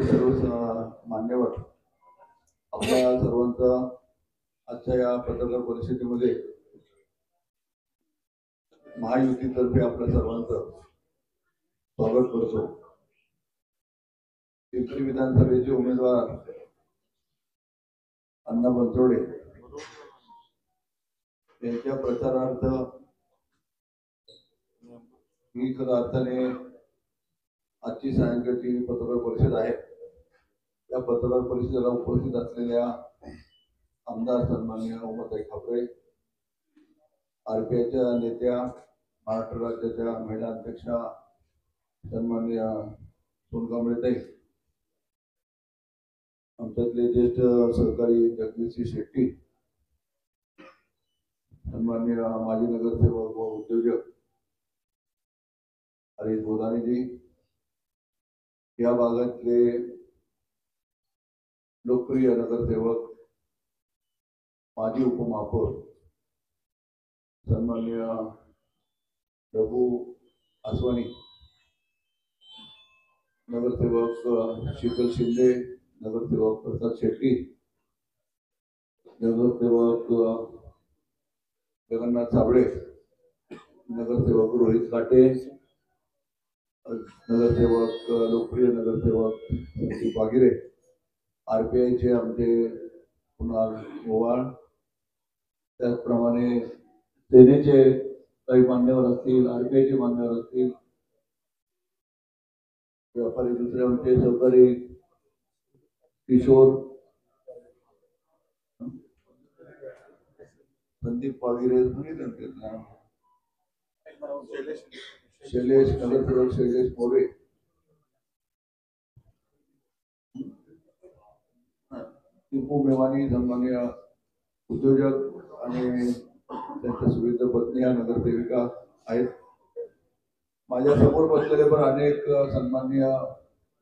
सर्व मान्यवर आपल्या सर्वांचा आजच्या या पत्रकार परिषदेमध्ये महायुतीतर्फे आपल्या सर्वांचं स्वागत करतो. पिंपरी विधानसभेचे उमेदवार अण्णा बनसोडे यांच्या प्रचारार्थ ही खऱ्या अर्थाने आजची सायंकाळची पत्रकार परिषद आहे. या पत्रकार परिषदेला उपस्थित असलेल्या आमदार सन्माननीय उमाताई खापरे, आरपीआयच्या नेत्या, महाराष्ट्र राज्याच्या महिला अध्यक्षा सन्माननीय सोनकांबळेताई, आमच्यातले ज्येष्ठ सहकारी जगदीशजी शेट्टी, सन्माननीय माजी नगरसेवक व उद्योजक हरीश बोधानेजी, या भागातले लोकप्रिय नगरसेवक माजी उपमहापौर सन्माननीय डबू आसवानी, नगरसेवक शीतल शिंदे, नगरसेवक प्रसाद शेट्टी, नगरसेवक जगन्नाथ साबळे, नगरसेवक रोहित काटे, नगरसेवक लोकप्रिय नगरसेवक संदीप वागिरे, आरपीआयचे आमचे कुणाल ओवाळ, त्याचप्रमाणे सेनेचे काही मान्यवर असतील, आरपीआयचे मान्यवर असतील, व्यापारी दुसरे आमचे सहकारी किशोर, संदीप वागिरे, शैलेश, नगरसेवक शैलेश मोरे, टिपू मेवानी, सन्माननीय उद्योजक आणि त्यांच्या सुविधा पत्नी या नगरसेविका आहेत. माझ्या समोर बसलेले पण अनेक सन्माननीय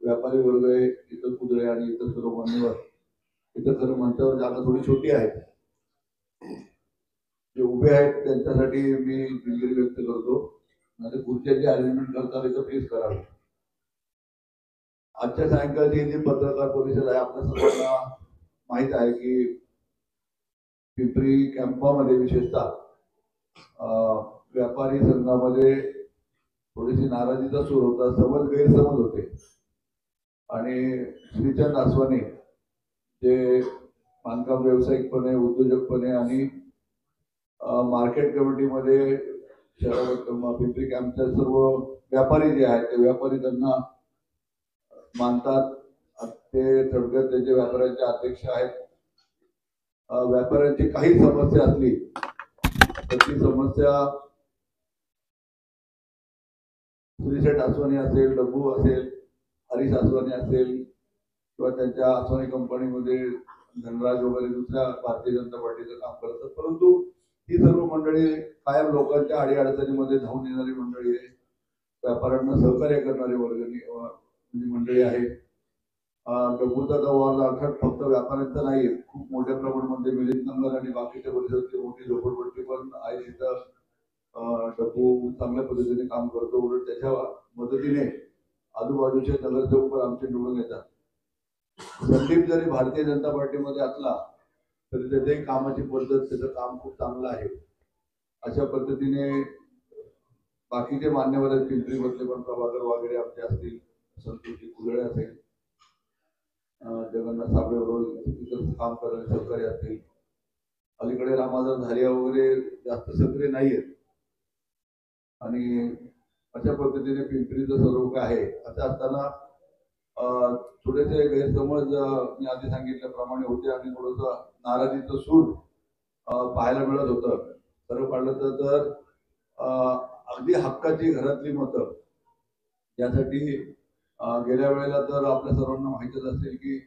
व्यापारी वर्ग आहे, इतर कुदळे आणि इतर सर्व मान्यवर. इतर सर्व मंचावर जागा थोडी छोटी आहे, जे उभे आहेत त्यांच्यासाठी मी दिलगिरी व्यक्त करतो. म्हणजे खुर्च्यांची अरेंजमेंट करता तर प्लीज करावी. आजच्या सायंकाळची जी पत्रकार परिषद आहे, आपल्या सर्वांना माहित आहे की पिंपरी कॅम्पामध्ये विशेषतः व्यापारी संघामध्ये थोडीशी नाराजीचा सूर होता, गैरसमज होते. आणि श्रीचंद आसवानी जे बांधकाम व्यावसायिकपणे, उद्योजकपणे आणि मार्केट कमिटीमध्ये पिंपरी कॅम्पच्या सर्व व्यापारी जे आहेत ते व्यापारी त्यांना मानतात. ते थोडक्यात त्यांच्या व्यापाऱ्यांचे अध्यक्ष आहेत. व्यापाऱ्यांची काही समस्या असली तर ती समस्या श्रीशेठ आसवानी असेल, डब्बू असेल, हरीश आसवानी असेल किंवा त्यांच्या आसवानी कंपनीमध्ये धनराज वगैरे दुसऱ्या भारतीय जनता पार्टीचं काम करतात. परंतु ही सर्व मंडळी कायम लोकांच्या अडीअडचणीमध्ये धावून येणारी मंडळी आहे. व्यापाऱ्यांना सहकार्य करणारी म्हणजे मंडळी आहे. डब्बूचा वार अर्थात फक्त व्यापाऱ्यांचा नाही, खूप मोठ्या प्रमाणामध्ये मिलिंद नगर आणि बाकीच्या परिसरातली मोठी झोपडपट्टी पण आहे. तिथं डब्बू चांगल्या पद्धतीने काम करतो. उलट त्याच्या मदतीने आजूबाजूचे नगरसेवक पण आमचे निवडून येतात. संदीप जरी भारतीय जनता पार्टीमध्ये असला तरी त्याच्याही कामाची पद्धत, त्याचं काम खूप चांगलं आहे. अशा पद्धतीने बाकीचे मान्यवर आहेत पिंपरी मधले पण, प्रभाकर वगैरे आमचे असतील, संतोषी कुदळे असेल, जगन्नाथ साबळे बरोबर इतर काम करणारे सहकारी असतील. अलीकडे रामादास धारिया वगैरे जास्त सक्रिय नाहीयेत. आणि अशा पद्धतीने पिंपरीचं स्वरूप आहे. असं असताना थोडेसे गैरसमज मी आधी सांगितल्याप्रमाणे होते आणि थोडस नाराजीचं सूर पाहायला मिळत होतं. खरं पाहिलं तर अगदी हक्काची घरातली मतं, यासाठी गेल्या वेळेला तर आपल्या सर्वांना माहितच असेल की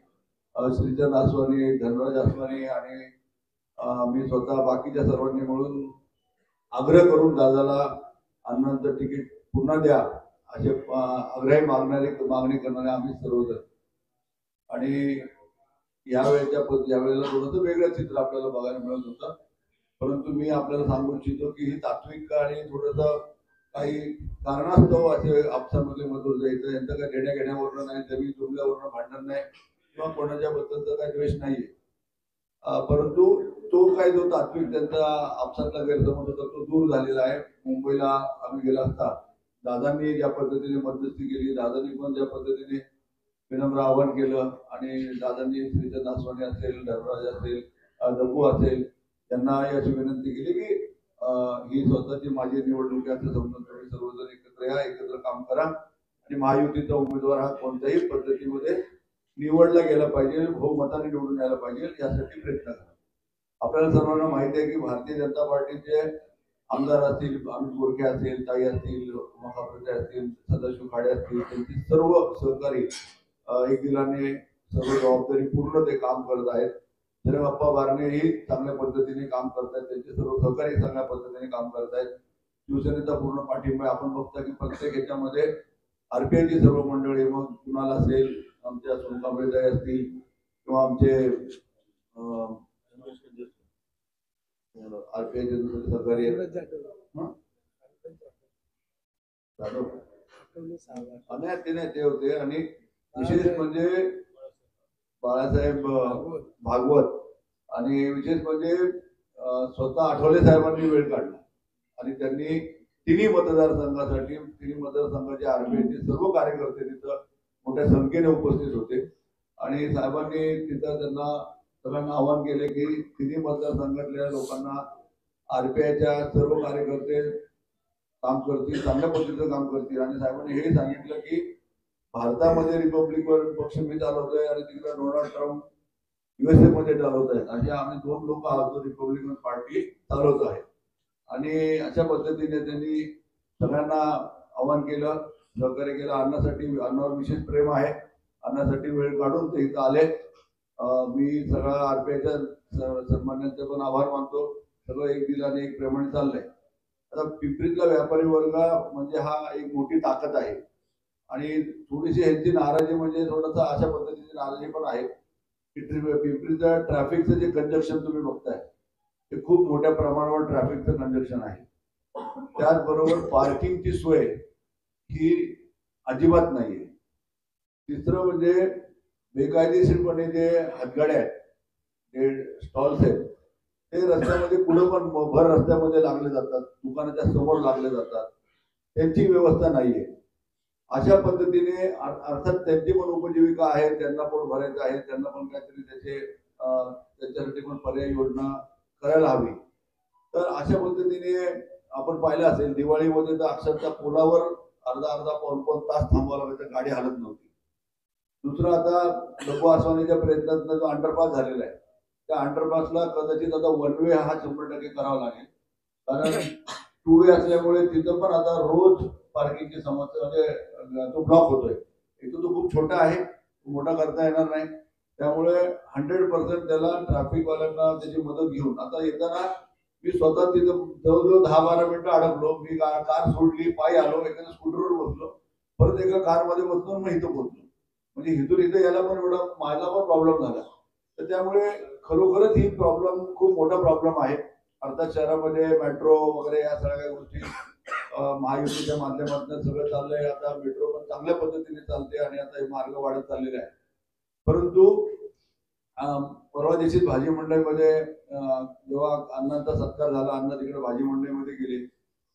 श्रीचंद आसवानी, धनराज आसवानी आणि मी स्वतः बाकीच्या सर्वांनी मिळून आग्रह करून दादाला अण्णांचं तिकीट पुन्हा द्या असे आग्रही मागणी करणारे आम्ही सर्वजण. आणि यावेळेला थोडंसं वेगळं चित्र आपल्याला बघायला मिळत होतं. परंतु मी आपल्याला सांगू इच्छितो की ही तात्विक आणि थोडंसं काही कारणास्तव असे आपसामधले मतभेद जायचं, यांचं काही देण्या घेण्यावरनं नाही, जमीन जुमल्यावरनं भांडण नाही किंवा कोणाच्या बद्दलचा काही द्वेष नाहीये. परंतु तो काही जो तात्विक त्यांचा आपसातला गैरसमज होता तो दूर झालेला आहे. मुंबईला आम्ही गेला असता दादांनी ज्या पद्धतीने मध्यस्थी केली, दादांनी पण ज्या पद्धतीने विनम्र आवाहन केलं आणि दादांनी श्रीचंद आसवानी असेल, धर्मराज असेल, दबू असेल, त्यांना याची विनंती केली की ही स्वतःची माझी निवडणूक असं समजून तुम्ही सर्वजण एकत्र या, एकत्र काम करा आणि महायुतीचा उमेदवार हा कोणत्याही पद्धतीमध्ये निवडला गेला पाहिजे, बहुमताने निवडून यायला पाहिजे यासाठी प्रयत्न करा. आपल्याला सर्वांना माहिती आहे की भारतीय जनता पार्टीचे आमदार असतील, अमित गोरखे असतील, ताई असतील, महाप्रते असतील, सदाशिव खाडे असतील, त्यांची सर्व सहकारी एक दिलाने सर्व जबाबदारी पूर्ण ते काम करत आहेत. बाप्पा बारणेही चांगल्या पद्धतीने काम करतायत, त्यांचे सर्व सहकारी चांगल्या पद्धतीने काम करतायत. शिवसेनेचा पूर्ण पाठिंबा आपण बघता की प्रत्येक ह्याच्यामध्ये आरपीआयची सर्व मंडळी, मग कुणाला असेल, आमच्या सुनकांबळे असतील किंवा आमचे आरपीआयचे दुसरे सहकारी ते होते. आणि विशेष म्हणजे बाळासाहेब भागवत आणि विशेष म्हणजे स्वतः आठवले साहेबांनी वेळ काढला आणि त्यांनी तिन्ही मतदारसंघासाठी, तिन्ही मतदारसंघाचे आरपीआयचे सर्व कार्यकर्ते तिथं मोठ्या संख्येने उपस्थित होते आणि साहेबांनी तिथं त्यांना सगळ्यांना आवाहन केले की तिन्ही मतदारसंघातल्या लोकांना आरपीआयच्या सर्व कार्यकर्ते काम करतील, चांगल्या पद्धतीचं काम करतील. आणि साहेबांनी हे सांगितलं की भारतामध्ये रिपब्लिकन पक्ष मी चालवतोय आणि तिकडे डोनाल्ड ट्रम्प युएसए मध्ये चालवत आहेत. असे आम्ही दोन लोक आहोत जो रिपब्लिकन पार्टी चालवत आहे. आणि अशा पद्धतीने त्यांनी सगळ्यांना आवाहन केलं, सहकार्य केलं. अन्नासाठी, अन्नावर विशेष प्रेम आहे, अन्नासाठी वेळ काढून ते इथं आले. मी सगळ्या आरपीआयच्या सन्मान्यांचे पण आभार मानतो. सगळं एक दिलाने एक प्रेमाने चाललंय. आता पिंपरीतला व्यापारी वर्ग म्हणजे हा एक मोठी ताकद आहे आणि थोडीशी ह्यांची नाराजी म्हणजे थोडंसं अशा पद्धतीची नाराजी पण आहे की पिंपरीचं ट्रॅफिकचं जे कंजक्शन तुम्ही बघताय ते खूप मोठ्या प्रमाणावर ट्रॅफिकचं कंजक्शन आहे. त्याचबरोबर पार्किंगची सोय ही अजिबात नाहीये. तिसरं म्हणजे बेकायदेशीरपणे जे हातगाड्या आहेत, जे स्टॉल्स आहेत, ते रस्त्यामध्ये पुढे पण भर रस्त्यामध्ये लागले जातात, दुकानाच्या समोर लागले जातात, त्यांची व्यवस्था नाहीये. अशा पद्धतीने अर्थात त्यांची पण उपजीविका आहे, त्यांना पण भरायचं आहे, त्यांना पण काहीतरी त्याच्यासाठी पण पर्याय योजना करायला हवी. तर अशा पद्धतीने आपण पाहिलं असेल दिवाळीमध्ये तर अक्षरशः पुलावर अर्धा अर्धा पाऊण तास थांबावं लागायचं, गाडी हलत नव्हती. दुसरं आता लघु आसवानीच्या प्रयत्नातून जो अंडरपास झालेला आहे त्या अंडरपासला कदाचित आता वन वे हा 100% करावा लागेल, कारण टू वे असल्यामुळे तिथं पण आता रोज पार्किंगची समस्या म्हणजे तो ब्लॉक होतोय. एक तो खूप छोटा आहे, मोठा करता येणार नाही, त्यामुळे 100% त्याला ट्रॅफिकवाल्यांना त्याची मदत घेऊन आता येताना मी स्वतः तिथं जवळजवळ 10-12 मिनिटं अडकलो. मी कार सोडली, पायी आलो, एखाद्या स्कूटरवर बसलो, परत एका कारमध्ये बसलो, मग इथं पोहोचलो. म्हणजे इथून इथं यायला पण एवढा माझा पण प्रॉब्लेम झाला. तर त्यामुळे खरोखरच ही प्रॉब्लेम खूप मोठा प्रॉब्लेम आहे. अर्थात शहरामध्ये मेट्रो वगैरे या सगळ्या गोष्टी महायुतीच्या माध्यमातून सगळं चाललंय. आता मेट्रो पण चांगल्या पद्धतीने चालते आणि आता हे मार्ग वाढत चाललेले आहे. परंतु परवा दिवशी भाजी मंडईमध्ये जेव्हा अण्णांचा सत्कार झाला, अण्णा तिकडे भाजी मंडईमध्ये गेले,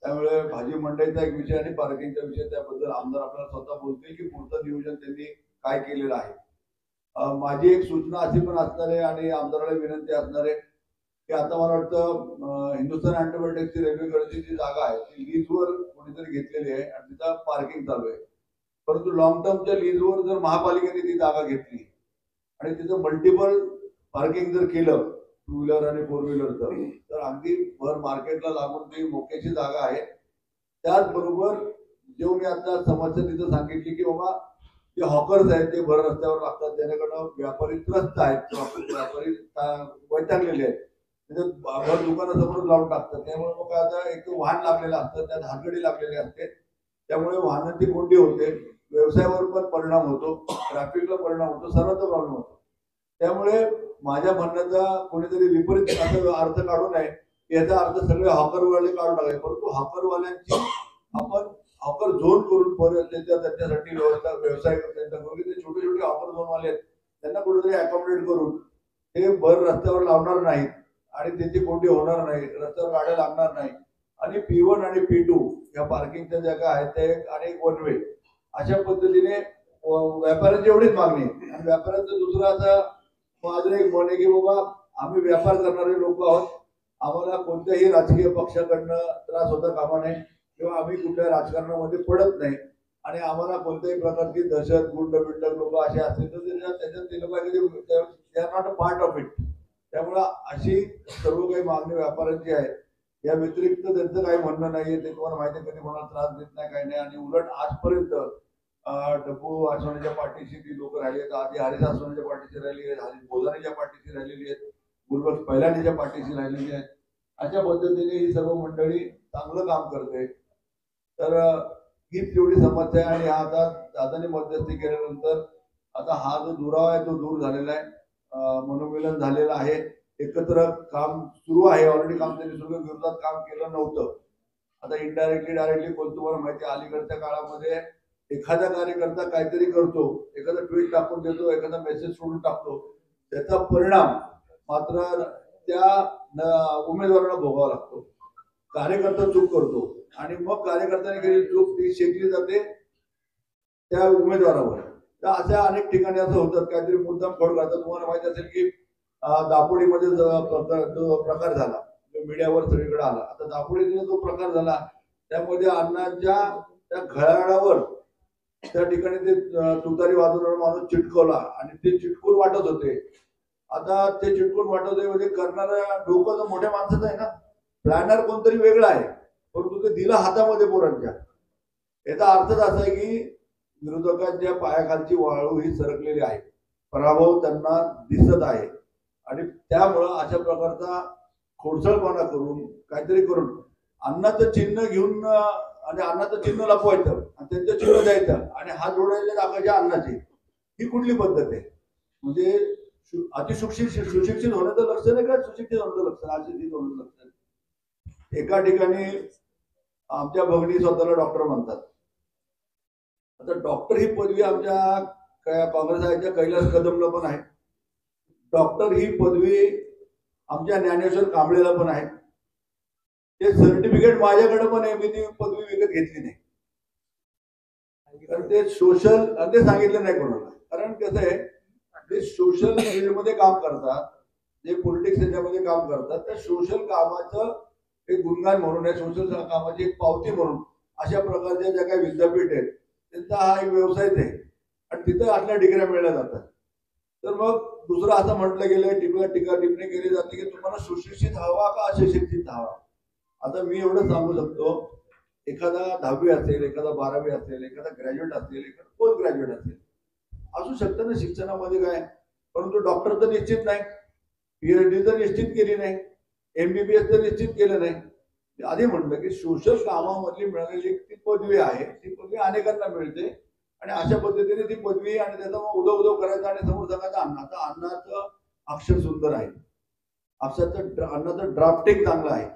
त्यामुळे भाजी मंडईचा एक विषय आणि पार्किंगचा विषय त्याबद्दल आमदार आपल्याला स्वतः बोलतील की पुढचं नियोजन त्यांनी काय केलेलं आहे. माझी एक सूचना अशी पण असणार आहे आणि आमदाराला विनंती असणार आहे की आता मला वाटतं हिंदुस्थान अँटिबायोटिक्सची रेल्वेकडची जी जागा आहे ती लीजवर कोणीतरी घेतलेली आहे आणि तिथं पार्किंग चालू आहे. परंतु लॉंग टर्मच्या लीजवर जर महापालिकेने ती जागा घेतली आणि तिथं मल्टिपल पार्किंग जर केलं टू व्हीलर आणि फोर व्हीलरचं, तर अगदी भर मार्केटला लागून ती मोक्याची जागा आहे. त्याचबरोबर जो मी आता समस्या तिथं सांगितली की बाबा जे हॉकर्स आहेत ते भर रस्त्यावर लागतात, त्याच्याकडनं व्यापारी त्रस्त आहेत, व्यापारी वैतागलेले आहेत, तिथे भर दुकानासमोर लावून टाकतात. त्यामुळे मग आता एक वाहन लागलेलं असतं, त्यात हातगडी लागलेली असते, त्यामुळे वाहनांची कोंडी होते, व्यवसायावर पण परिणाम होतो, ट्रॅफिकला परिणाम होतो, सर्वांचा प्रॉब्लेम होतो. त्यामुळे माझ्या म्हणण्याचा कोणीतरी विपरीत अर्थ काढू नये, याचा अर्थ सगळे हॉकरवाले काढून टाकाय, परंतु हॉकरवाल्यांची आपण हॉकर झोन करून परत त्यांच्यासाठी व्यवसाय त्यांचा करून ते छोटे छोटे हॉकर झोन वाले आहेत त्यांना कुठेतरी अकॉमोडेट करून ते भर रस्त्यावर लावणार नाहीत आणि त्याची कोणती होणार नाही, रस्त्यावर गाड्या लागणार नाही आणि P1 आणि P2 या पार्किंगच्या जागा आहेत ते आणि वन वे अशा पद्धतीने व्यापाऱ्यांची एवढीच मागणी आहे. आणि व्यापाऱ्यांचं दुसरं असं माझं एक म्हण आहे की बाबा आम्ही व्यापार करणारे लोक आहोत, आम्हाला कोणत्याही राजकीय पक्षाकडनं त्रास होता कामा नये किंवा आम्ही कुठल्या राजकारणामध्ये पडत नाही आणि आम्हाला कोणत्याही प्रकारची दहशत गुंड बिंडक लोक असे असतील तर त्याच्यात ते लोक they are not a part of it. त्यामुळं अशी सर्व काही मागणी व्यापाऱ्यांची आहे. या व्यतिरिक्त त्यांचं काही म्हणणं नाहीये, ते तुम्हाला माहिती आहे कधी कोणाला त्रास देत नाही काही नाही आणि उलट आजपर्यंत डब्बू आसवानीच्या पाठीशी ती लोक राहिली आहेत, आधी हरीश आसवानीच्या पाठीशी राहिली आहेत, हरीश बोधानीच्या पाठीशी राहिलेली आहेत, गुरुबक्ष पहिल्यानीच्या पाठीशी राहिलेली आहेत. अशा पद्धतीने ही सर्व मंडळी चांगलं काम करते. तर हीच तेवढी समस्या आहे आणि आता दादाने मध्यस्थी केल्यानंतर आता हा जो दुरावा आहे तो दूर झालेला आहे. मनोमिलन झालेलं आहे, एकत्र काम सुरू आहे, ऑलरेडी काम त्यांनी सुरू विरोधात काम केलं नव्हतं. आता इनडायरेक्टली डायरेक्टली कोण तुम्हाला माहिती अलीकडच्या काळामध्ये एखादा कार्यकर्ता काहीतरी करतो, एखादा ट्विट टाकून देतो, एखादा मेसेज सोडून टाकतो, त्याचा परिणाम मात्र त्या उमेदवाराला भोगावा लागतो. कार्यकर्ता चूक करतो आणि मग कार्यकर्त्याने केलेली चूक ती शेकली जाते त्या उमेदवारावर. तर अशा अनेक ठिकाणी असं होतं, काहीतरी मुद्दाम खोड करतात. तुम्हाला माहिती असेल की दापोडीमध्ये जो प्रकार झाला मीडियावर सगळीकडे आला, आता दापोडीचा जो प्रकार झाला त्यामध्ये अण्णांच्या त्या घड्याळावर त्या ठिकाणी ते तुतारी वाजवणारा माणूस चिटकवला आणि ते चिटकून वाटत होते. आता ते चिटकून वाटत म्हणजे करणारा डोकं तर मोठ्या माणसाचं आहे ना, प्लॅनर कोणतरी वेगळा आहे, परंतु ते दिलं हातामध्ये पोरांच्या. याचा अर्थच असा आहे की विरोधकांच्या पायाखालची वाळू ही सरकलेली आहे, पराभव त्यांना दिसत आहे आणि त्यामुळं अशा प्रकारचा खोडसळपणा करून काहीतरी करून अन्नाचं चिन्ह घेऊन आणि अन्नाचं चिन्ह लपवायचं आणि त्यांचं चिन्ह द्यायचं आणि हात जोडायचे दाखवायचे अन्नाचे, ही कुठली पद्धत आहे? म्हणजे सुशिक्षित होण्याचं लक्षण आहे का सुशिक्षित होण्याचं लक्षण? अशिक्षित होण्याचं लक्षण. एका ठिकाणी आमच्या भगिनी स्वतःला डॉक्टर म्हणतात. आता डॉक्टर ही पदवी आमच्या काँग्रेसच्या कैलास कदमला पण आहे, डॉक्टर ही पदवी आमच्या ज्ञानेश्वर कांबळेला पण आहे. ते सर्टिफिकेट माझ्याकडे पण आहे, मी ती पदवी विकत घेतली नाही. कारण ते सोशल ते सांगितलं नाही कोणाला. कारण कसं आहे, ते सोशल फील्डमध्ये काम करतात, जे पॉलिटिक्स याच्यामध्ये काम करतात, त्या सोशल कामाचं एक गुणगान म्हणून आहे, सोशल कामाची एक पावती म्हणून अशा प्रकारच्या ज्या काही विद्यापीठ आहेत त्यांचा हा एक व्यवसायच आहे आणि तिथं आपल्या डिग्र्या मिळल्या जातात. तर मग दुसरं असं म्हटलं गेलं, टीका टिप्पणी केली जाते की तुम्हाला सुशिक्षित हवा का अशिक्षित हवा. आता मी एवढं सांगू शकतो, एखादा 10वी असेल, एखादा 12वी असेल, एखादा ग्रॅज्युएट असेल, एखादा पोस्ट ग्रॅज्युएट असेल, असू शकतं ना शिक्षणामध्ये काय, परंतु डॉक्टर तर निश्चित नाही, PhD तर निश्चित केली नाही, MBBS तर निश्चित केलं नाही. आधी म्हटलं की सोशल कामामधली मिळालेली ती पदवी आहे, ती पदवी अनेकांना मिळते आणि अशा पद्धतीने ती पदवी आणि त्याचा मग उदो उदो करायचा आणि समोर सांगायचं अण्णाचं. अण्णाचं अक्षर सुंदर आहे, अण्णाचं ड्राफ्टिंग चांगलं आहे.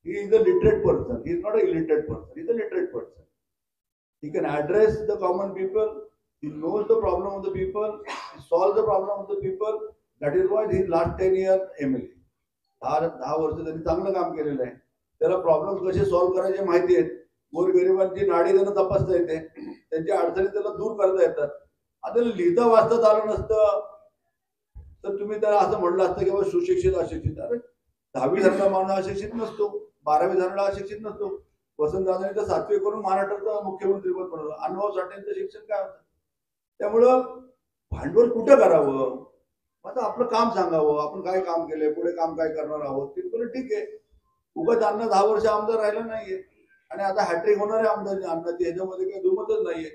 He is a literate person, he is not a illiterate person, he is a literate person. He can address the common people, he knows the problem of the people, he solve the problem of the people. That is why he last 10 years MLA. 10 वर्ष त्यांनी चांगलं काम केलेलं आहे. त्याला problem कसे solve करायचे माहिती आहेत, गोरगरिबांची नाडी त्यांना तपासता येते, त्यांच्या अडचणी त्याला दूर करता येतात. आता लिहिता वाचता आलं नसतं तर तुम्ही त्याला असं म्हणलं असतं की बाबा सुशिक्षित अशिक्षित. अरे 10वी झालेला माणूस अशिक्षित नसतो, 12वी झालेला अशिक्षित नसतो. वसंतदादांनी तर 7वी करून महाराष्ट्राचा मुख्यमंत्री पद बनवलं. अनुभव साठेंचं शिक्षण काय होतं? त्यामुळं भांडवल कुठं करावं, आता आपलं काम सांगावं, आपण काय काम केलंय, पुढे काम काय करणार आहोत, ते ठीक आहे. उगाच अण्णा 10 वर्ष आमदार राहिला नाहीये आणि आता हॅट्रिक होणार आहे अण्णाची, ह्याच्यामध्ये काही दुमतच नाहीये.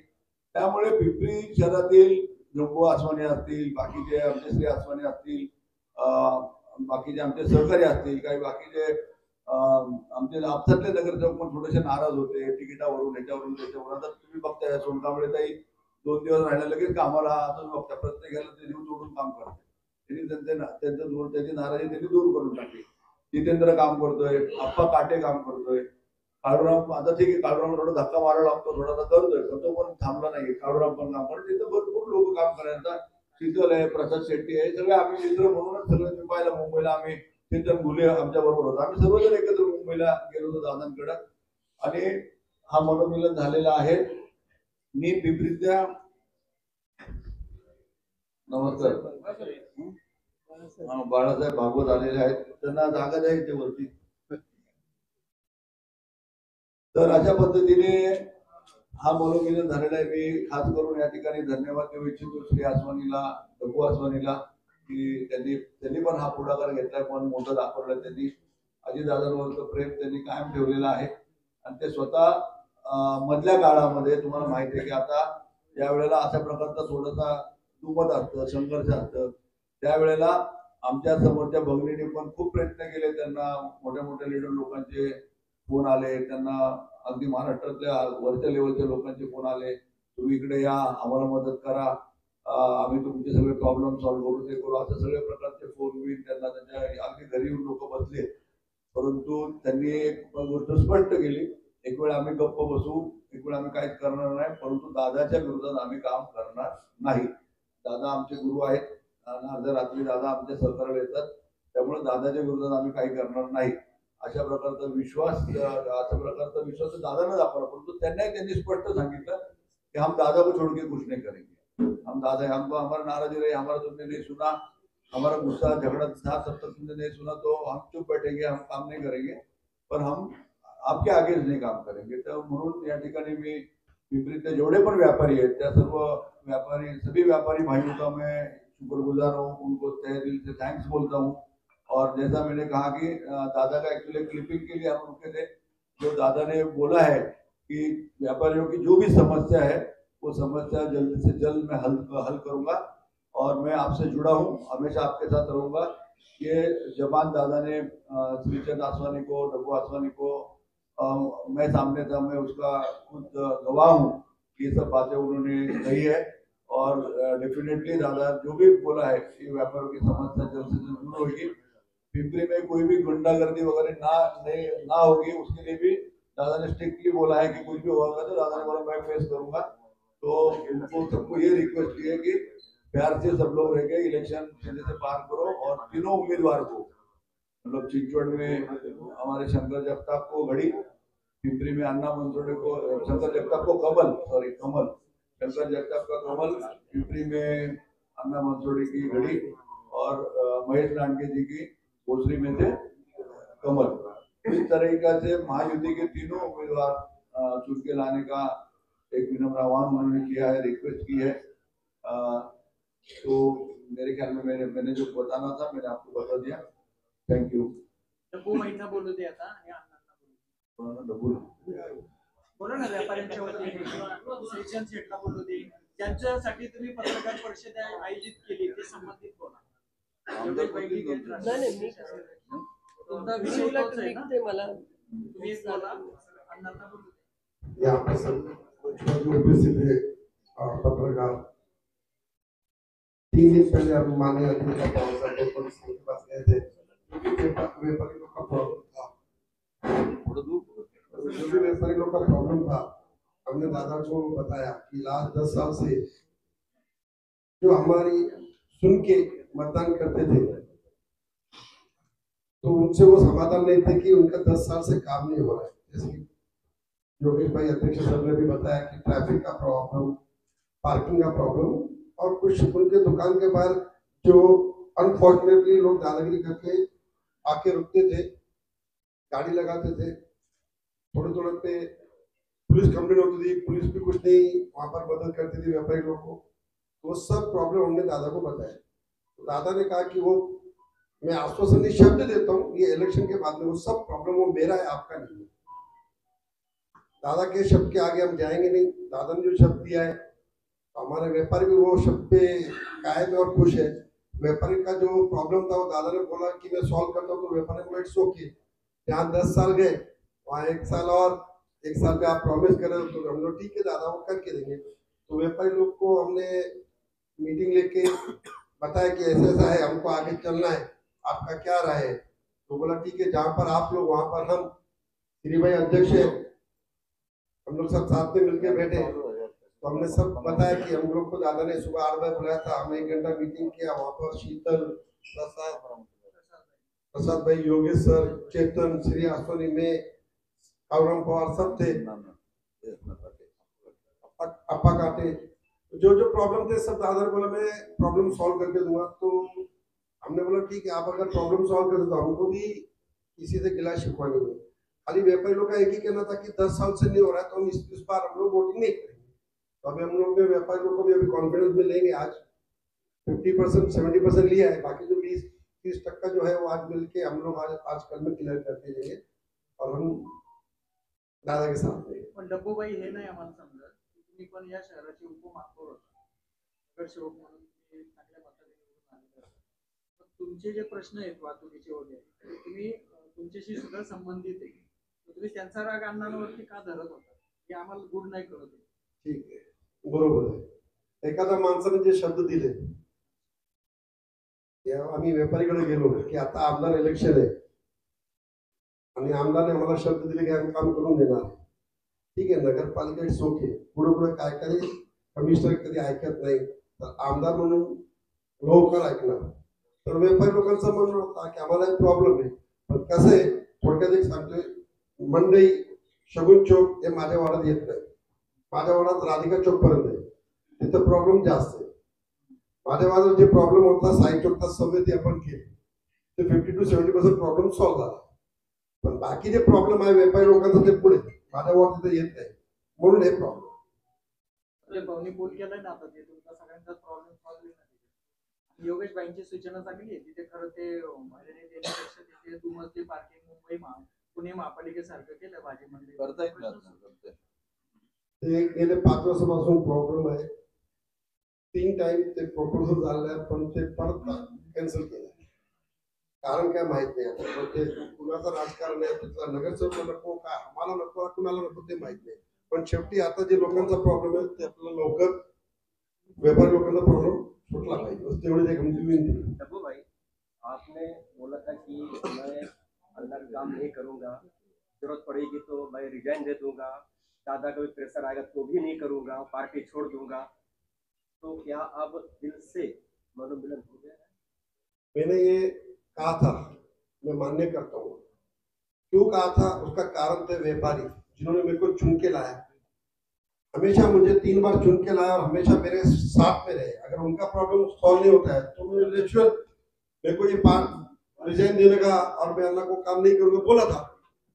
त्यामुळे पिंपरी शहरातील जम्बो आसवानी असतील, बाकीचे आमचे श्री आसवानी असतील, बाकीचे आमचे सहकारी असतील, काही बाकीचे आमचे आपसातले नगरसेवक पण थोडेसे नाराज होते तिकिटावरून, ह्याच्यावरून त्याच्यावरून. आता तुम्ही बघताय सोनकांबळे ताई 2 दिवस राहिला लगेच कामाला आता बघता, प्रत्येकाला ते जीव तोडून काम करतात. त्यांची नाराजी त्यांनी दूर करून टाकली. जितेंद्र काम करतोय, अप्पा काटे काम करतोय, काळूराम आता ठीक आहे, काळूराम थोडा धक्का मारायला लागतो, थोडासा करतोय, पण तो पण थांबला नाही. काळूराम पण काम करतो, तिथं भरपूर लोक काम करायचा. शीतल आहे, प्रसाद शेट्टी आहे, सगळे आम्ही मित्र म्हणूनच सगळं मी पाहिलं मुंबईला. आम्ही चेतन भुले आमच्या बरोबर होतो, आम्ही सर्वजण एकत्र मुंबईला गेलो होतो दादांकडे. आणि हा मनोमिलन झालेला आहे. मी पिंपरीतल्या नमस्कार बाळासाहेब भागवत आलेले आहेत, त्यांना जागा द्यायची वरती. तर अशा पद्धतीने हा मनोमिलन झालेला आहे. मी खास करून या ठिकाणी धन्यवाद देऊ इच्छितो श्री आसवानीला, डब्बू आसवानीला, की त्यांनी पण हा पुढाकार घेतलाय, पण मोठं दाखवलं त्यांनी. अजितदादांवरचं प्रेम त्यांनी कायम ठेवलेलं आहे. आणि ते स्वतः मधल्या काळामध्ये तुम्हाला माहिती आहे की आता ज्या वेळेला अशा प्रकारचा थोडासा दुमत असतं, संघर्ष असतं, त्यावेळेला आमच्या समोरच्या भगिनीने पण खूप प्रयत्न केले. त्यांना मोठ्या मोठ्या लीडर लोकांचे फोन आले, त्यांना अगदी महाराष्ट्रातल्या वरच्या लेवलच्या लोकांचे फोन आले, तुम्ही इकडे या, आम्हाला मदत करा, आम्ही तुमचे सगळे प्रॉब्लेम सॉल्व्ह करू, ते करू, असं सगळ्या प्रकारचे फोन बिन त्यांना त्यांच्या अगदी घरी येऊन लोक बसले. परंतु त्यांनी एक गोष्ट स्पष्ट केली, एक वेळ आम्ही गप्प बसू, एक वेळ आम्ही काहीच करणार नाही, परंतु दादाच्या विरोधात आम्ही काम करणार नाही. दादा आमचे गुरु आहेत, अर्ध्या रात्री दादा आमच्या सहकार्याला येतात, त्यामुळे दादाच्या विरोधात आम्ही काही करणार नाही. अशा प्रकारचा विश्वास दादाने दाखवला. परंतु त्यांनी स्पष्ट सांगितलं कि हम दादा को छोड़ के कुछ नहीं करेंगे, हम दादा हमको हमारा नाराजी रही, हमारा तुमने नहीं सुना, हमारा गुस्सा झगड़ा था तब तक तुमने नहीं सुना, तो हम चुप बैठेंगे, हम काम नहीं करेंगे, पर हम आपके आगे नहीं काम करेंगे. तर म्हणून या ठिकाणी मी पिंपरीतले जेवढे पण व्यापारी आहेत त्या सर्व सभी व्यापारी भाइयों का मैं शुक्रगुजार हूँ, उनको तहे दिल से थैंक्स बोलता हूँ. और जैसा मैंने कहा कि दादा का एक्चुअली क्लिपिंग के लिए हम रुके थे, जो दादा ने बोला है कि व्यापारियों की जो भी समस्या है वो समस्या जल्द से जल्द मैं हल करूंगा, और मैं आपसे जुड़ा हूँ, हमेशा आपके साथ रहूंगा. ये जबान दादा ने श्रीचंद आसवानी को, डब्बू आसवानी को, मैं सामने था, मैं उसका खुद गवाह हूँ कि ये सब बातें उन्होंने कही है. और डेफिनेटली दादा जो भी बोला है कि व्यापारियों की समस्या जल्द से जल्द दूर होगी, पिंपरी में कोई भी गुंडागर्दी वगैरह ना होगी, उसके लिए भी दादा ने स्ट्रिक्टली बोला है कि कुछ भी होगा तो दादा ने बोला मैं फेस करूंगा. तो उनको सबको ये रिक्वेस्ट की है कि प्यार से सब लोग रह गए, इलेक्शन सीधे से पार करो. और तीनों उम्मीदवार को, मतलब चिंचवड़ में हमारे शंकर जगताप को घड़ी, पिंपरी में अन्ना मंसोड़े को, शंकर जगताप को कमल, शंकर जगताप का कमल, पिंपरी में अन्ना मंसोड़े की घड़ी, और महेश लांडे जी की कोसरी में से कमल. इस तरीका से महायुति के तीनों उम्मीदवार चुन के लाने का एक विनम्र आह्वान उन्होंने किया है, रिक्वेस्ट की है. तो मेरे ख्याल में मैंने जो बताना था मैंने आपको बता दिया. Thank you. डब्बू महिना बोलू दे आता आणि अण्णांना बोलू ना, व्यापाऱ्यांच्या वतीने श्रीचंद शेठला बोलू दे, ज्यांच्यासाठी तुम्ही पत्रकार परिषद आयोजित केली ते संबंधित बोला. तुमचा विषय तोच आहे ना, मला तुम्ही बोला, अण्णांना बोलू दे. यहाँ पर सब उपस्थित है पत्रकार. 3 दिन पहले हम माननीय अधिकारी के पास गए थे, व्यापारी लोग का प्रॉब्लम था, जो भी व्यापारी लोग का प्रॉब्लम था, हमने दादा को बताया कि लास्ट 10 साल से जो हमारी सुन के मतदान करते थे, तो उनसे वो समाधान नहीं थे कि उनका 10 साल से काम नहीं हो रहा है. जैसे योगेश भाई अध्यक्ष सर ने भी बताया कि ट्रैफिक का प्रॉब्लम, पार्किंग का प्रॉब्लम, और कुछ उनके दुकान के बाहर जो अनफॉर्चुनेटली लोग दादागिरी करके आके रुकते थे, गाड़ी लगाते थे, थोड़े पे पुलिस कंप्लेंट होती थी, पुलिस भी कुछ नहीं वहां पर मदद करती थी व्यापारी लोगों को. वो सब प्रॉब्लम हमने दादा को बताया. तो दादा ने कहा कि वो मैं आश्वासन शब्द देता हूँ, ये इलेक्शन के बाद में वो सब प्रॉब्लम वो मेरा है, आपका नहीं है. दादा के शब्द के आगे हम जाएंगे नहीं. दादा ने जो शब्द दिया है, तो हमारे व्यापारी भी वो शब्द पे कायम है और खुश है. व्यापारी का जो प्रॉब्लम था वो दादा ने बोला कि मैं सॉल्व करता हूँ, तो व्यापारी बोला इट्स ओके. यहाँ 10 साल गए, वहाँ 1 साल और 1 साल पे आप प्रॉमिस करें, तो हम लोग ठीक है दादा वो करके देंगे. तो व्यापारी लोग को हमने मीटिंग लेके बताया कि ऐसा ऐसा है, हमको आगे चलना है, आपका क्या राय है. तो बोला ठीक है, जहाँ पर आप लोग वहाँ पर हम श्री भाई अध्यक्ष है, हम लोग सब साथ में मिलकर बैठे तो हमने सब बताया कि हम लोग को दादा ने सुबह 8 बजे बुलाया था, हमने 1 घंटा मीटिंग किया। वहां पर शीतल, प्रसाद भाई, योगेश सर, चेतन, श्री आसोनी में, कावराम पवार सब थे, अप्पा काटे, जो जो प्रॉब्लम थे सब दादा ने बोला मैं प्रॉब्लम सॉल्व करके दूंगा। तो हमने बोला ठीक है, आप अगर प्रॉब्लम सॉल्व कर दो तो हमको भी किसी से गिला शिकवा नहीं है। खाली व्यापारी लोग का एक ही कहना था कि 10 साल से नहीं हो रहा है तो हम इस बार हम लोग वोटिंग नहीं करेंगे। तो अभी हम लोग ने व्यापारी लोग को भी अभी कॉन्फिडेंस में लेंगे। आज 50% 70% लिया है, बाकी जो 20-30% जो है वो आज मिलके हम लोग आज कल में क्लियर करके देंगे और हम दादा के साथ देंगे। पण डब्बूबाई हे नाही आम्हाला समजत की तुम्ही पण या शहराचे उपमहापौर होता, नगरसेवक म्हणून तुम्ही चांगल्या मताने निवडून आलेले होते. पण तुमचे जे प्रश्न आहेत वाहतुकीचे वगैरे ते तुम्ही तुमच्याशी सुद्धा संबंधित आहे, तर तुम्ही त्यांचा राग अण्णांवरती का धरत होता हे आम्हाला गुड नाही कळत आहे. ठीक आहे, बरोबर आहे. एखाद्या माणसाने जे शब्द दिले, आम्ही व्यापारीकडे गेलो की आता आमदार इलेक्शन आहे आणि आमदारने आम्हाला शब्द दिले की आम्ही काम करून देणार. ठीक आहे, नगरपालिका इट्स ओके, पुढे पुढे काय काय कमिशनर कधी ऐकत नाही तर आमदार म्हणून लवकर ऐकणार. तर व्यापारी लोकांचं म्हणणं होता की आम्हाला एक प्रॉब्लेम आहे, पण कसं आहे थोडक्यात एक सांगतोय, मंडई शगुन चौक हे माझ्या वाड्यात येत नाही, माझ्या वाड्यात राधिका चौक पर्यंत आहे, तिथं प्रॉब्लेम जास्त आहे. माझ्या वाड्यात जे प्रॉब्लेम होता साई चौकचा समिती आपण केली ते 50 to 70% प्रॉब्लेम सॉल्व्ह झाला. पण बाकी जे प्रॉब्लेम आहे व्यापारी लोकांचा ते पुढे माझ्या वाड्यात तिथे येत नाही, म्हणून हे प्रॉब्लेम. भाऊनी बोल केलाय ना आता ते तुमचा सगळ्यांचा प्रॉब्लेम सॉल्व्ह नाही. योगेश भाईंची सूचना चांगली आहे, तिथे खरं ते भाड्याने देण्यापेक्षा तिथे दुमजली पार्किंग पुणे महापालिकेसारखं केलं भाजी मंडई करता येत नाही. ते गेले 5 वर्षापासून प्रॉब्लेम आहे. 3 टाइम ते प्रपोजल झालं पण ते परत कॅन्सल केलं. कारण काय माहित नाही. आता ते कुणाचं राजकारण आहे, तिथला नगरसेवक नको का आम्हाला नको कुणाला नको ते माहित नाही. पण शेवटी आता जे लोकांचा प्रॉब्लेम आहे ते आपल्याला लवकर व्यापारी लोकांचा प्रॉब्लेम सुटला पाहिजे, बस तेवढी एक आमची विनंती. डब्बू भाई, आपने बोला था कि मैं अंदर काम नहीं करूंगा, जरूरत पड़ेगी तो मैं रिजाइन दे दूंगा, दादा का भी प्रेशर आएगा तो भी नहीं करूंगा, पार्टी छोड़ दूंगा. तो क्या अब दिल से मनोमिलन हो गया है? मैंने ये कहा था, मैं मान्य करता हूँ. क्यों कहा था उसका कारण थे व्यापारी जिन्होंने मेरे को चुन के लाया, हमेशा मुझे 3 बार चुन के लाया और हमेशा मेरे साथ में रहे. अगर उनका प्रॉब्लम सॉल्व नहीं होता है तो मेरे को ये बात रिजाइन देने का और मैं अल्लाह को काम नहीं करूंगा बोला था.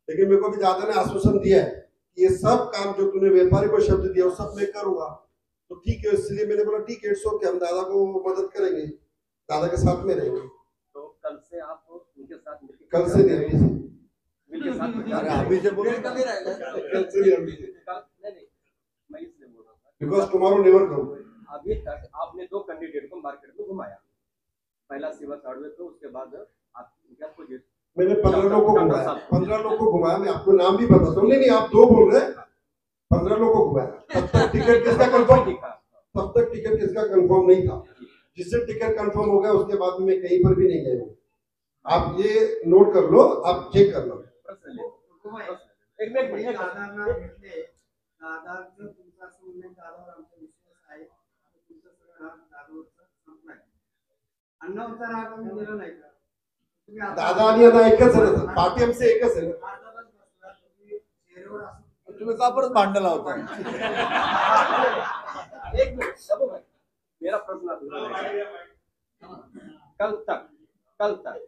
लेकिन मेरे को भी दादा ने आश्वासन दिया है कि ये सब काम जो तूने व्यापारी को शब्द दिया वो सब मैं करूंगा. तो ठीक है, इसलिए मैंने बोला ठीक है, इट्स ओके, हम दादा को मदद करेंगे, दादा के साथ में रहेंगे. तो कल से आप उनके साथ कल से नहीं, अभी से. उनके साथ अरे अभी से बोलो कमी राहिला कल से नहीं, अभी से. नहीं, मैं इसलिए बोल रहा था बिकॉज टुमारो नेवर कम. अभी तक आपने 2 कैंडिडेट को मार्केट में घुमाया, पहला शिवा साड़वे को, उसके बाद आप क्या खोजे. मैंने 15 लोगों को घुमाया, 15 लोगों को घुमाया. मैं आपको नाम भी बताता हूँ. नहीं आप 2 बोल रहे हैं, 15 लोगों को घुमाया. तब तक टिकट किसका कंफर्म, तब तक टिकट किसका कंफर्म नहीं था. जिससे टिकट कंफर्म हो गया उसके बाद में कहीं पर भी नहीं गए हूँ. आप ये नोट कर लो, आप चेक कर लो. एक मिनट दादांना भेटले, दादांचं तुमचं असं म्हणणं आहे, दादावर आमचा विश्वास आहे, तुमचा सगळा राग दादावरचा संपलाय. अण्णावरचा राग आम्ही दिला नाही का? तुम्ही आता दादा आणि आता एकच आहे ना, पार्टी आमचे एकच आहे ना. अर्धा तास बसला, तुम्ही चेहऱ्यावर असं तुम्ही का परत भांडण लावता. एक मिनट डब्बू भाई, मेरा प्रश्न अधूरा है. कल तक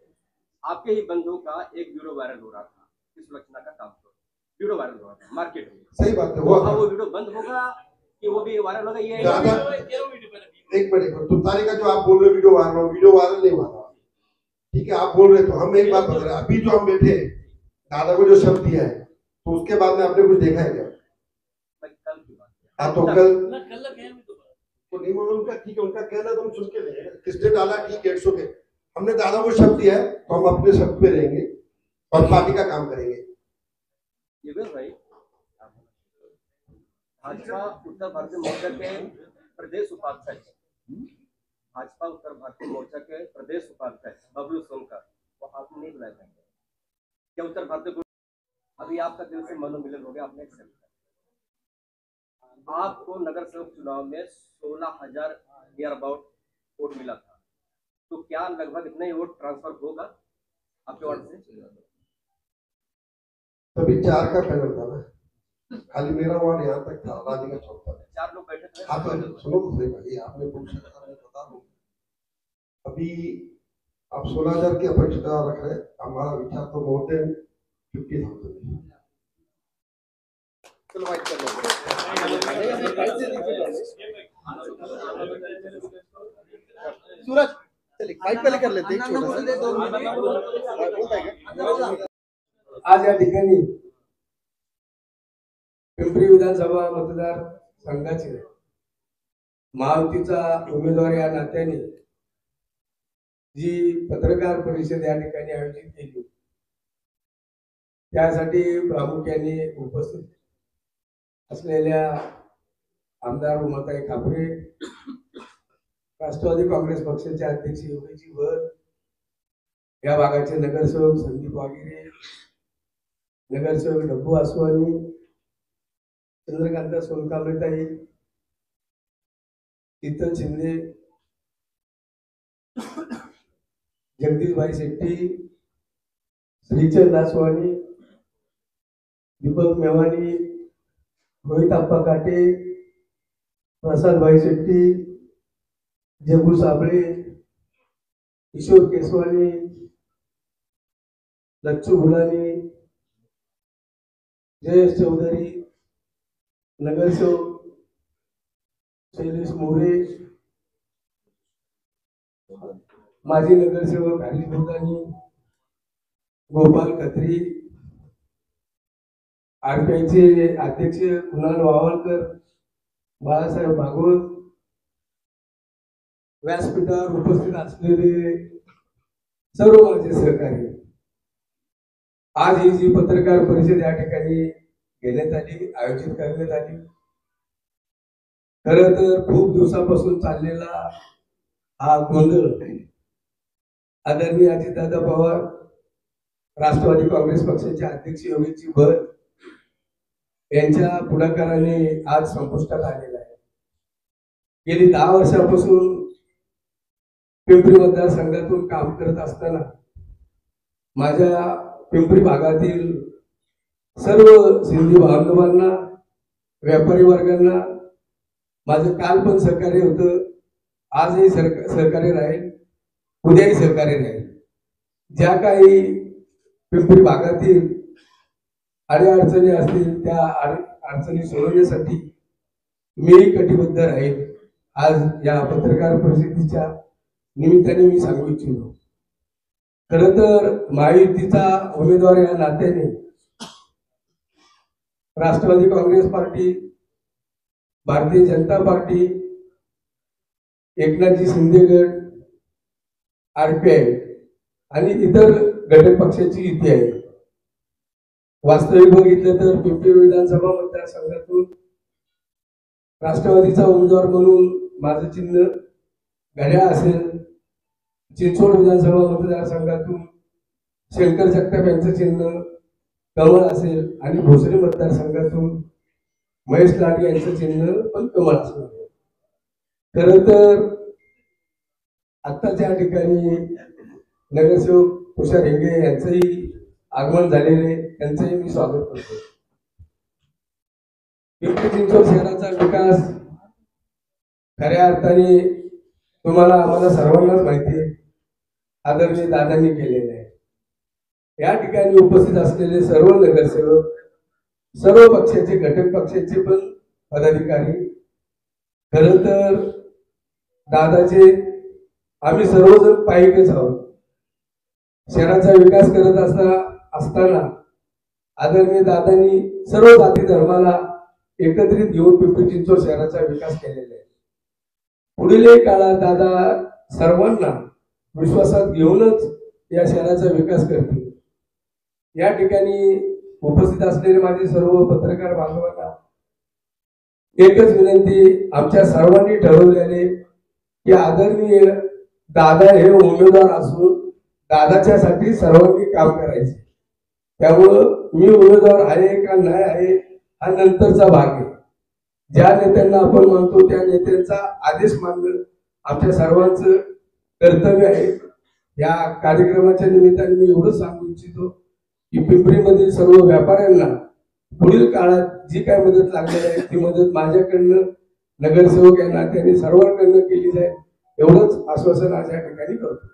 आपके ही बंधु का एक वीडियो वायरल हो रहा था, इस सुलक्षणा का काम करो, वीडियो वायरल हो रहा था मार्केट में. सही बात है. वो वीडियो बंद होगा कि वो भी वायरल होगा, ये दादा एक मिनट, तुमतारी का जो आप बोल रहे वीडियो वायरल नहीं हुआ था. ठीक है, आप बोल रहे तो हम एक बात बता रहे हैं. अभी जो हम बैठे दादा को जो शब्द दिया है तो उसके बाद में आपने कुछ देखा है क्या? कल की बात हाँ तो कल तो नहीं मालूम उनका. ठीक है, उनका कहना तो हम सुन के लेंगे, किसने डाला ठीक है, 100 के. हमने दादा को शब्द दिया है तो हम अपने शब्द पे रहेंगे और पार्टी का काम करेंगे. योगेश भाई, भाजपा उत्तर भारतीय मोर्चा के प्रदेश उपाध्यक्ष, भाजपा उत्तर भारतीय मोर्चा के प्रदेश उपाध्यक्ष बबलू सोनकर, वो आपने नहीं बुलाया था क्या उत्तर भारतीय अभी आपका दिल से मनोमिलन हो गया, आपने एक्सेप्ट किया। आपको नगर सेवक चुनाव में 16,000 नियर अबाउट वोट मिला था, तो क्या लगभग इतना ही वोट ट्रांसफर होगा आपके वार्ड से? तभी 4 का पैनल था ना, खाली मेरा वार्ड यहाँ तक था, राधिका चौक तक। 4 लोग बैठे थे। आप सुनो तो सही भाई, आपने पूछा था, मैं बता दूं। अभी आप 16,000 की अपेक्षा रख रहे हैं, हमारा विचार तो मोर देन 50,000। चलो वाइट कर लो। सूरज चलिए फाइट पहले कर लेते हैं, एक छोटा सा। आज या ठिकाणी पिंपरी विधानसभा मतदार संघाचे महायुतीचा उमेदवार या नात्याने जी पत्रकार परिषद या ठिकाणी आयोजित केली, त्यासाठी प्रामुख्याने उपस्थित असलेल्या आमदार उमाताई खापरे, राष्ट्रवादी काँग्रेस पक्षाचे अध्यक्ष योगेशजी भर, या भागाचे नगरसेवक संदीप वागिरे, नगरसेवक डब्बू आसवानी, चंद्रकांता सोनकांबळेताई, शीतल शिंदे, जगदीशभाई शेट्टी, श्रीचंद आसवानी, दीपक मेवानी, रोहित आप्पा काटे, प्रसाद भाई शेट्टी, जगू साबळे, किशोर केसवानी, लच्चू भुलानी, जयेश चौधरी, नगरसेवक शैलेश मोरे, माजी नगरसेवक हरीश भोदानी, गोपाल खत्री, आरपीआयचे अध्यक्ष कुणाल वावलकर, बाळासाहेब भागवत, व्यासपीठावर उपस्थित असलेले सर्व माझे सहकारी, आज ही जी पत्रकार परिषद या ठिकाणी घेण्यात आली, आयोजित करण्यात आली, खरं तर खूप दिवसापासून चाललेला हा गोंधळ आदरणीय अजितदादा पवार, राष्ट्रवादी काँग्रेस पक्षाचे अध्यक्ष योगेशजी भर यांच्या पुढाकाराने आज संपुष्टात आलेला आहे। गेली 10 वर्षापासून पिंपरी मतदारसंघातून काम करत असताना माझ्या पिंपरी भागातील सर्व सिंधी बांधवांना, व्यापारी वर्गांना माझं काल पण सहकार्य होतं, आजही सहकार्य राहील, उद्याही सहकार्य राहील। ज्या काही पिंपरी भागातील अडीअडचणी असतील त्या अडचणी सोडवण्यासाठी मी कटिबद्ध राहील। आज या पत्रकार परिषदेच्या निमित्ताने मी सांगू इच्छितो, खरं तर महायुतीचा उमेदवार या नात्याने राष्ट्रवादी काँग्रेस पार्टी, भारतीय जनता पार्टी, एकनाथजी शिंदे गट, आरपीआय आणि इतर घटक पक्षाची युती आहे। वास्तविक बघितलं तर पिंपरी विधानसभा मतदारसंघातून राष्ट्रवादीचा उमेदवार म्हणून माझं चिन्ह घड्याळ असेल, चिंचवड विधानसभा मतदारसंघातून शंकर जगताप यांचं चिन्ह कमळ असेल आणि भोसरी मतदारसंघातून महेश लाडगे यांचं चिन्ह पण कमळ असणार। खरं तर आत्ताच्या ठिकाणी नगरसेवक तुषार हेंगे यांचंही आगमन झालेले, त्यांचंही मी स्वागत करतो। पिंपरी चिंचवड शहराचा विकास खऱ्या अर्थाने तुम्हाला आम्हाला सर्वांनाच माहिती आहे, आदरणीय दादांनी केलेलं आहे। या ठिकाणी उपस्थित असलेले सर्व नगरसेवक, सर्व पक्षाचे, घटक पक्षाचे पण पदाधिकारी, खरं तर दादाचे आम्ही सर्वजण पाहिजेच आहोत। शहराचा विकास करत असताना आदरणीय दादांनी सर्व जाती धर्माला एकत्रित घेऊन पिंपरी चिंचवड शहराचा विकास केलेला आहे। पुढील काळात दादा सर्वांना विश्वासात घेऊनच या शहराचा विकास करतील। या ठिकाणी उपस्थित असलेले माझे सर्व पत्रकार बांधवांना एकच विनंती, आमच्या सर्वांनी ठरवलेले की आदरणीय दादा हे उमेदवार असून दादाच्यासाठी सर्वांनी काम करायचे, त्यामुळं मी उमेदवार आहे का नाही आहे हा नंतरचा भाग आहे. ज्या नेत्यांना आपण मानतो त्या नेत्यांचा आदेश मानणं आमच्या सर्वांचं कर्तव्य आहे. या कार्यक्रमाच्या निमित्ताने मी एवढं सांगू इच्छितो की पिंपरीमधील सर्व व्यापाऱ्यांना पुढील काळात जी काय मदत लागणार आहे ती मदत माझ्याकडनं नगरसेवक यांना त्यांनी सर्वांकडनं केली जाईल एवढंच आश्वासन आज या ठिकाणी करतो.